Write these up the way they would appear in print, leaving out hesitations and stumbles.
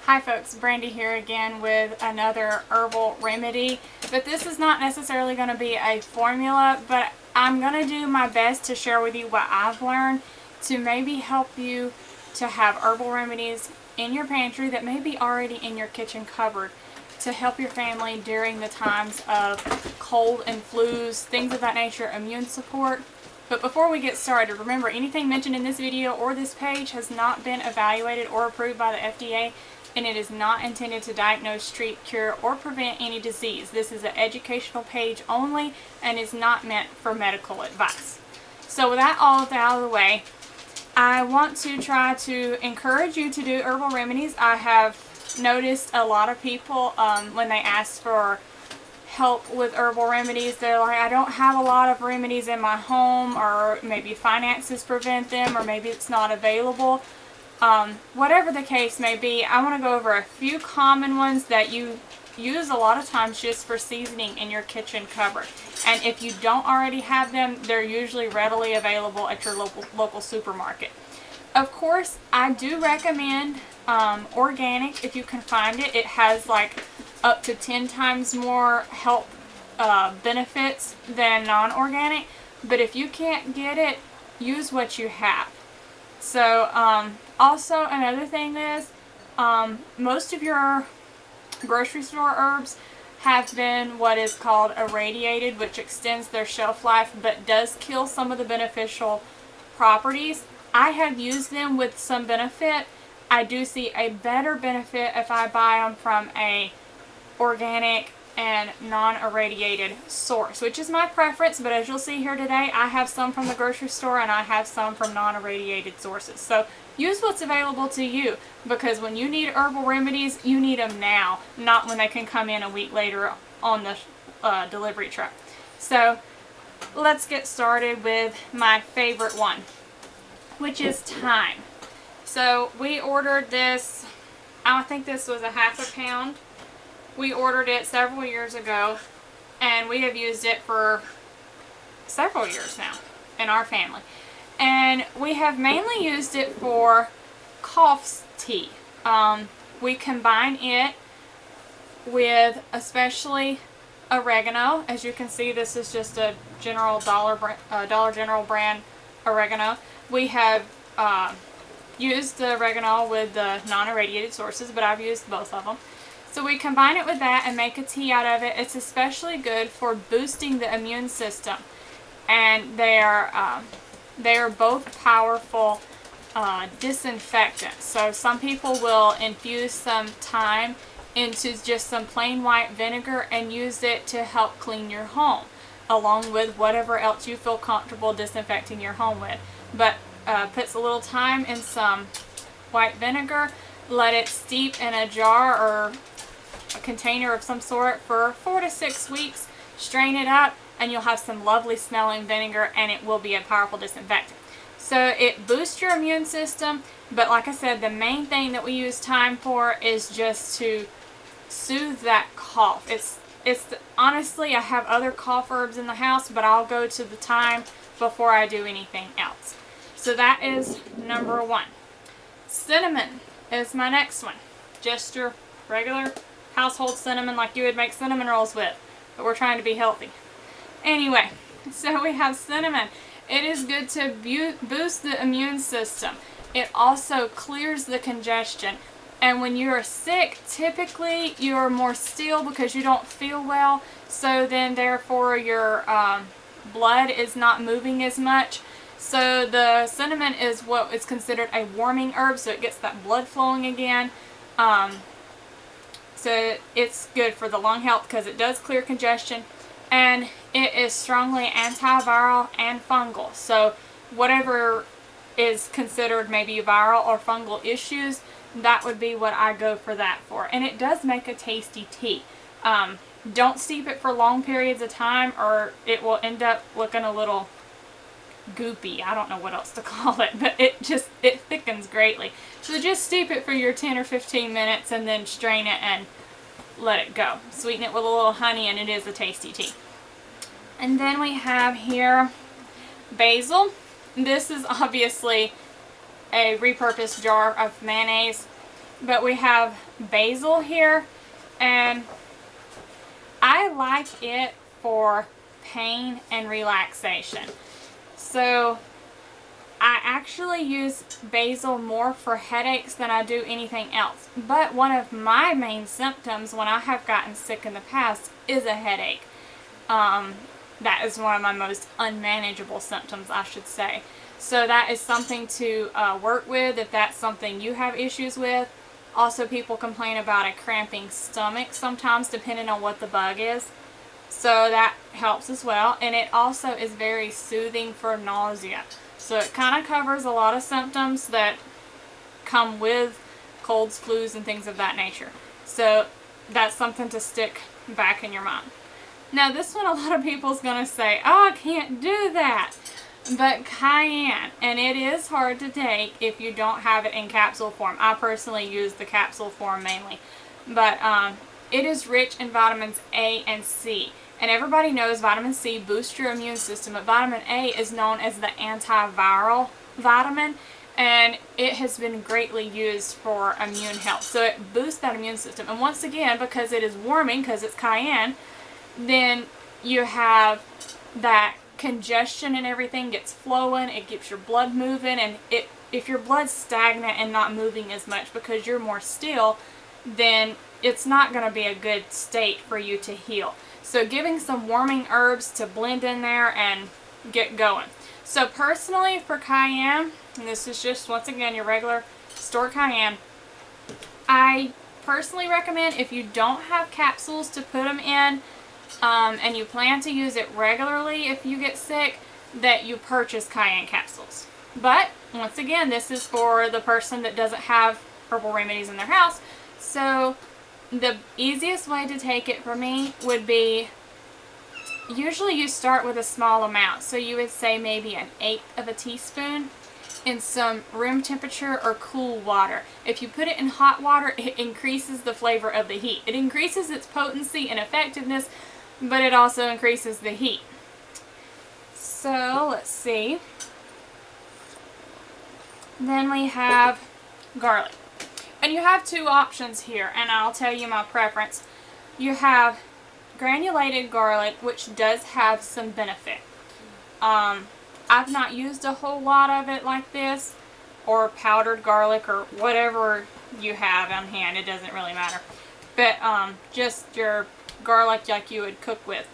Hi folks, Brandy here again with another herbal remedy, but this is not necessarily going to be a formula, but I'm going to do my best to share with you what I've learned to maybe help you to have herbal remedies in your pantry that may be already in your kitchen cupboard to help your family during the times of cold and flus, things of that nature, immune support. But before we get started, remember anything mentioned in this video or this page has not been evaluated or approved by the FDA, and it is not intended to diagnose, treat, cure, or prevent any disease. This is an educational page only and is not meant for medical advice. So with that all out of the way, I want to try to encourage you to do herbal remedies. I have noticed a lot of people when they ask for help with herbal remedies, they're like, I don't have a lot of remedies in my home, or maybe finances prevent them, or maybe it's not available. Whatever the case may be, I want to go over a few common ones that you use a lot of times just for seasoning in your kitchen cupboard. And if you don't already have them, they're usually readily available at your local supermarket. Of course, I do recommend organic if you can find it. It has like up to 10 times more health benefits than non-organic. But if you can't get it, use what you have. So also another thing is most of your grocery store herbs have been what is called irradiated, which extends their shelf life but does kill some of the beneficial properties. I have used them with some benefit. I do see a better benefit if I buy them from a organic and non-irradiated source, which is my preference, but as you'll see here today, I have some from the grocery store and I have some from non-irradiated sources. So use what's available to you, because when you need herbal remedies, you need them now, not when they can come in a week later on the delivery truck. So let's get started with my favorite one, which is thyme. So we ordered this, I think this was a ½ pound. We ordered it several years ago, and we have used it for several years now in our family. And we have mainly used it for cough tea. We combine it with especially oregano. As you can see, this is just a general Dollar General brand oregano. We have used the oregano with the non-irradiated sources, but I've used both of them. So we combine it with that and make a tea out of it. It's especially good for boosting the immune system, and they are both powerful disinfectants. So some people will infuse some thyme into just some plain white vinegar and use it to help clean your home, along with whatever else you feel comfortable disinfecting your home with. But puts a little thyme in some white vinegar, let it steep in a jar or a container of some sort for 4 to 6 weeks, strain it up, and you'll have some lovely smelling vinegar, and it will be a powerful disinfectant. So it boosts your immune system, but like I said, the main thing that we use thyme for is just to soothe that cough. Honestly, I have other cough herbs in the house, but I'll go to the thyme before I do anything else. So that is number one. Cinnamon is my next one. Just your regular household cinnamon, like you would make cinnamon rolls with, but we're trying to be healthy. Anyway, so we have cinnamon. It is good to boost the immune system. It also clears the congestion. And when you're sick, typically you're more still because you don't feel well. So then therefore your blood is not moving as much. So the cinnamon is what is considered a warming herb, so it gets that blood flowing again. So it's good for the lung health because it does clear congestion, and it is strongly antiviral and fungal. So whatever is considered maybe viral or fungal issues, that would be what I go for that for. And it does make a tasty tea. Don't steep it for long periods of time, or it will end up looking a little goopy. I don't know what else to call it, but it thickens greatly. So just steep it for your 10 or 15 minutes and then strain it and let it go. Sweeten it with a little honey, and it is a tasty tea. And then we have here basil. This is obviously a repurposed jar of mayonnaise. but we have basil here, and I like it for pain and relaxation. So I actually use basil more for headaches than I do anything else. But one of my main symptoms when I have gotten sick in the past is a headache. That is one of my most unmanageable symptoms, I should say. So that is something to work with if that's something you have issues with. Also, people complain about a cramping stomach sometimes, depending on what the bug is. So that helps as well. And it also is very soothing for nausea. So it kind of covers a lot of symptoms that come with colds, flus, and things of that nature. So that's something to stick back in your mind. Now this one, a lot of people's going to say, oh, I can't do that. But cayenne, and it is hard to take if you don't have it in capsule form. I personally use the capsule form mainly. But it is rich in vitamins A and C. And everybody knows vitamin C boosts your immune system, but vitamin A is known as the antiviral vitamin, and it has been greatly used for immune health. So it boosts that immune system. And once again, because it is warming, because it's cayenne, then you have that congestion and everything gets flowing, it keeps your blood moving, and if your blood's stagnant and not moving as much because you're more still, then it's not going to be a good state for you to heal. So giving some warming herbs to blend in there and get going. So personally for cayenne, and this is just once again your regular store cayenne, I personally recommend if you don't have capsules to put them in, and you plan to use it regularly if you get sick, that you purchase cayenne capsules. But once again, this is for the person that doesn't have herbal remedies in their house. So the easiest way to take it for me would be, usually you start with a small amount. So you would say maybe 1/8 of a teaspoon in some room temperature or cool water. If you put it in hot water, it increases the flavor of the heat. It increases its potency and effectiveness, but it also increases the heat. So let's see. Then we have garlic. And you have two options here, and I'll tell you my preference. You have granulated garlic, which does have some benefit. I've not used a whole lot of it like this, or powdered garlic, or whatever you have on hand. It doesn't really matter. But just your garlic like you would cook with.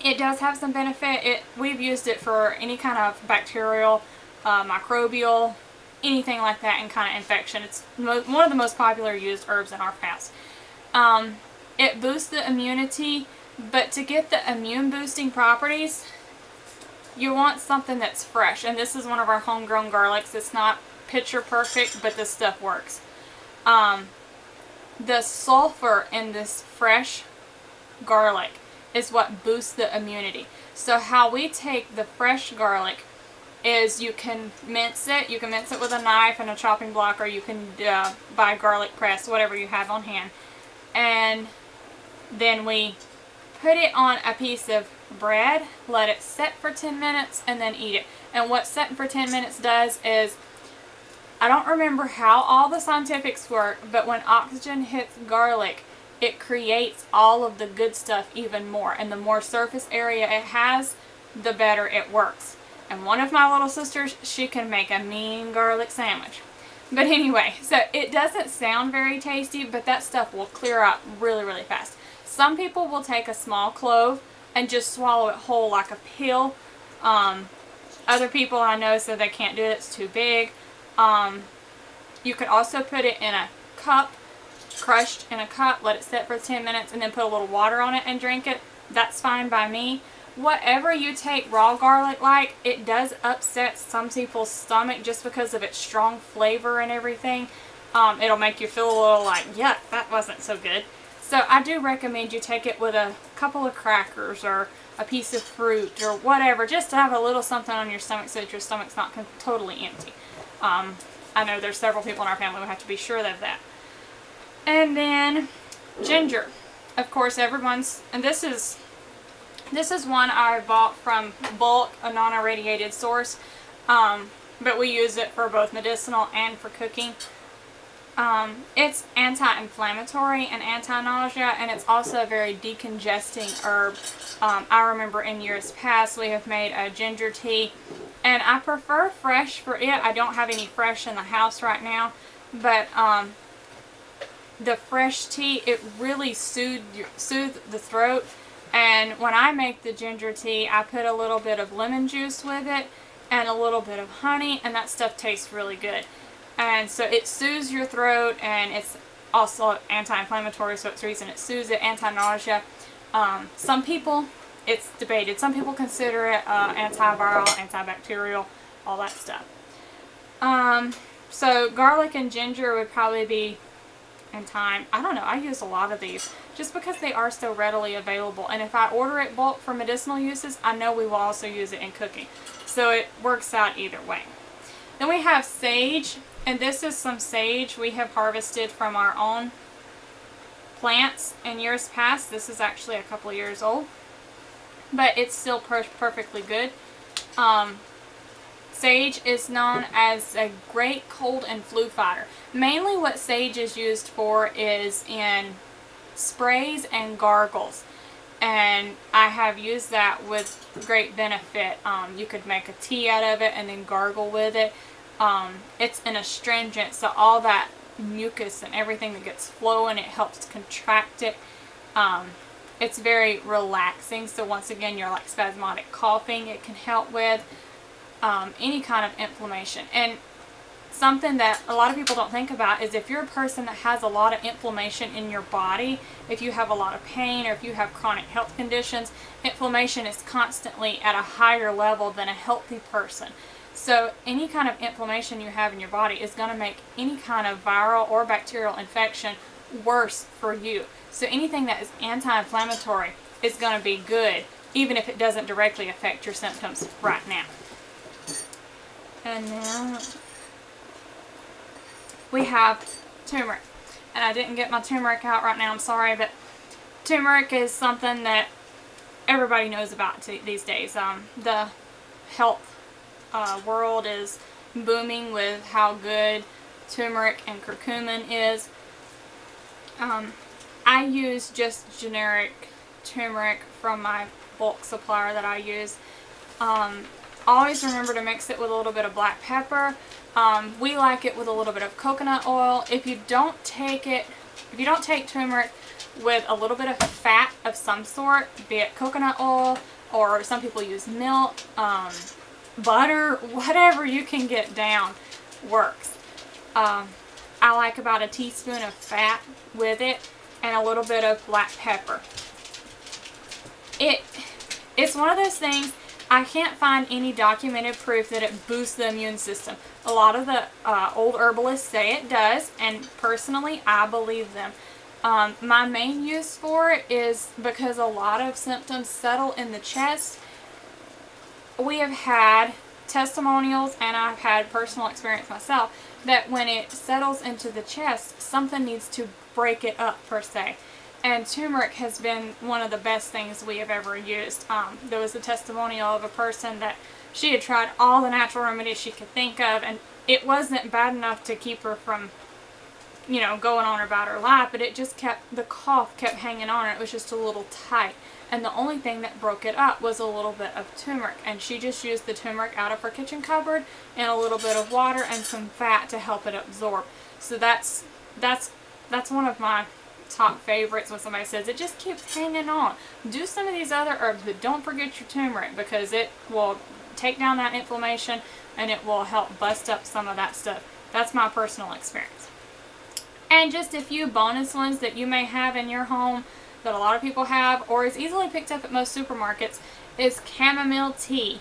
It does have some benefit. We've used it for any kind of bacterial, microbial, anything like that in kind of infection. It's one of the most popular used herbs in our house. It boosts the immunity, but to get the immune boosting properties, you want something that's fresh. And this is one of our homegrown garlics. It's not picture perfect, but this stuff works. The sulfur in this fresh garlic is what boosts the immunity. So how we take the fresh garlic is you can mince it. You can mince it with a knife and a chopping block, or you can buy garlic press, whatever you have on hand. And then we put it on a piece of bread, let it set for 10 minutes, and then eat it. And what setting for 10 minutes does is, I don't remember how all the scientifics work, but when oxygen hits garlic, it creates all of the good stuff even more. And the more surface area it has, the better it works. And one of my little sisters, she can make a mean garlic sandwich. But anyway, so it doesn't sound very tasty, but that stuff will clear up really, really fast. Some people will take a small clove and just swallow it whole like a pill. Other people I know said they can't do it, it's too big. You could also put it in a cup, crushed in a cup, let it sit for 10 minutes, and then put a little water on it and drink it. That's fine by me. Whatever you take raw garlic like, it does upset some people's stomach just because of its strong flavor and everything. It'll make you feel a little like, yuck, that wasn't so good. So I do recommend you take it with a couple of crackers or a piece of fruit or whatever, just to have a little something on your stomach so that your stomach's not totally empty. I know there's several people in our family who have to be sure of that. And then ginger. Of course, everyone's, and this is one I bought from Bulk, a non-irradiated source, but we use it for both medicinal and for cooking. It's anti-inflammatory and anti-nausea, and it's also a very decongesting herb. I remember in years past we have made a ginger tea, and I prefer fresh for it. I don't have any fresh in the house right now, but the fresh tea, it really soothes the throat. And when I make the ginger tea, I put a little bit of lemon juice with it and a little bit of honey, and that stuff tastes really good. And so it soothes your throat, and it's also anti-inflammatory, so it's the reason it soothes it, anti-nausea. Some people, it's debated, some people consider it antiviral, antibacterial, all that stuff. So garlic and ginger would probably be, and thyme. I don't know, I use a lot of these just because they are so readily available, and if I order it bulk for medicinal uses, I know we will also use it in cooking. So it works out either way. Then we have sage. And this is some sage we have harvested from our own plants in years past. This is actually a couple years old, but it's still perfectly good. Sage is known as a great cold and flu fighter. Mainly what sage is used for is in sprays and gargles. And I have used that with great benefit. You could make a tea out of it and then gargle with it. It's an astringent, so all that mucus and everything that gets flowing, it helps contract it. It's very relaxing, so once again, you're like spasmodic coughing, it can help with any kind of inflammation. And something that a lot of people don't think about is if you're a person that has a lot of inflammation in your body, if you have a lot of pain or if you have chronic health conditions, inflammation is constantly at a higher level than a healthy person. So any kind of inflammation you have in your body is going to make any kind of viral or bacterial infection worse for you. So anything that is anti-inflammatory is going to be good, even if it doesn't directly affect your symptoms right now. And then we have turmeric. And I didn't get my turmeric out right now, I'm sorry, but turmeric is something that everybody knows about these days. The health world is booming with how good turmeric and curcumin is. I use just generic turmeric from my bulk supplier that I use. Always remember to mix it with a little bit of black pepper. We like it with a little bit of coconut oil. If you don't take turmeric with a little bit of fat of some sort, be it coconut oil, or some people use milk, butter, whatever you can get down works. I like about a teaspoon of fat with it and a little bit of black pepper. It's one of those things, I can't find any documented proof that it boosts the immune system. A lot of the old herbalists say it does, and personally I believe them. My main use for it is because a lot of symptoms settle in the chest. We have had testimonials, and I've had personal experience myself, that when it settles into the chest, something needs to break it up per se. And turmeric has been one of the best things we have ever used. There was a testimonial of a person that she had tried all the natural remedies she could think of, and it wasn't bad enough to keep her from, you know, going on about her life, but it just kept, the cough kept hanging on, and it was just a little tight. And the only thing that broke it up was a little bit of turmeric, and she just used the turmeric out of her kitchen cupboard and a little bit of water and some fat to help it absorb. So that's one of my top favorites when somebody says it just keeps hanging on. Do some of these other herbs, but don't forget your turmeric, because it will take down that inflammation and it will help bust up some of that stuff. That's my personal experience. And just a few bonus ones that you may have in your home that a lot of people have, or is easily picked up at most supermarkets, is chamomile tea.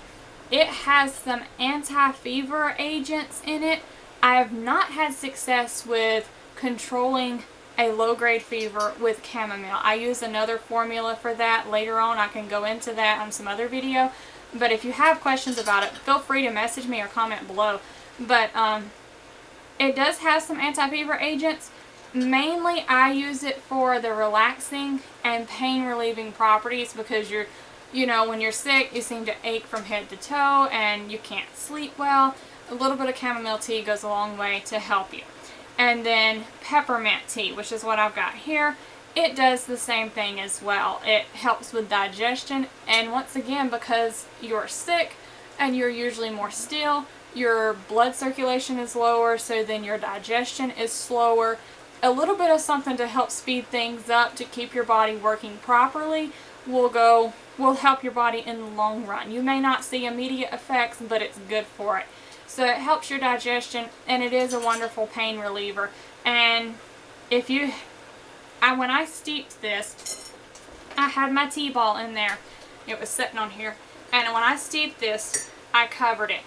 It has some anti-fever agents in it. I have not had success with controlling a low-grade fever with chamomile. I use another formula for that. Later on I can go into that on some other video. But if you have questions about it, feel free to message me or comment below. But it does have some anti-fever agents. Mainly I use it for the relaxing and pain relieving properties, because you know, when you're sick, you seem to ache from head to toe and you can't sleep well. A little bit of chamomile tea goes a long way to help you. And then peppermint tea, which is what I've got here. It does the same thing as well. It helps with digestion, and once again, because you're sick and you're usually more still, your blood circulation is lower, so then your digestion is slower. A little bit of something to help speed things up to keep your body working properly will help your body in the long run. You may not see immediate effects, but it's good for it. So it helps your digestion, and it is a wonderful pain reliever. And when I steeped this, I had my tea ball in there. It was sitting on here. And when I steeped this, I covered it.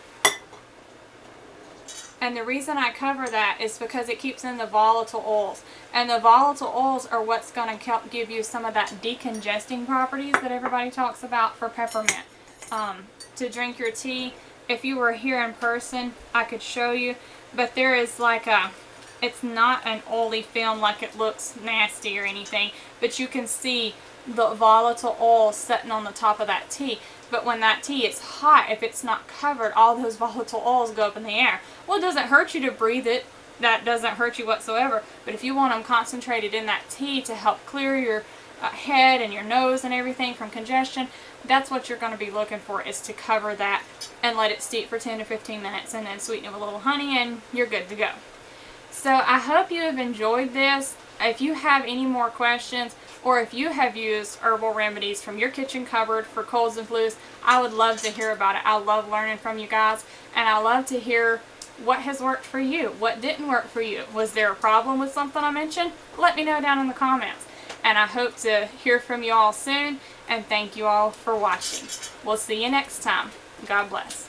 And the reason I cover that is because it keeps in the volatile oils. And the volatile oils are what's going to help give you some of that decongesting properties that everybody talks about for peppermint. To drink your tea, if you were here in person, I could show you. But there is it's not an oily film like it looks nasty or anything, but you can see the volatile oil sitting on the top of that tea. But when that tea is hot, if it's not covered, all those volatile oils go up in the air. Well, it doesn't hurt you to breathe it. That doesn't hurt you whatsoever. But if you want them concentrated in that tea to help clear your head and your nose and everything from congestion, that's what you're going to be looking for, is to cover that and let it steep for 10 to 15 minutes and then sweeten it with a little honey and you're good to go. So I hope you have enjoyed this. If you have any more questions, or if you have used herbal remedies from your kitchen cupboard for colds and flus, I would love to hear about it. I love learning from you guys, and I love to hear what has worked for you, what didn't work for you. Was there a problem with something I mentioned? Let me know down in the comments. And I hope to hear from you all soon, and thank you all for watching. We'll see you next time. God bless.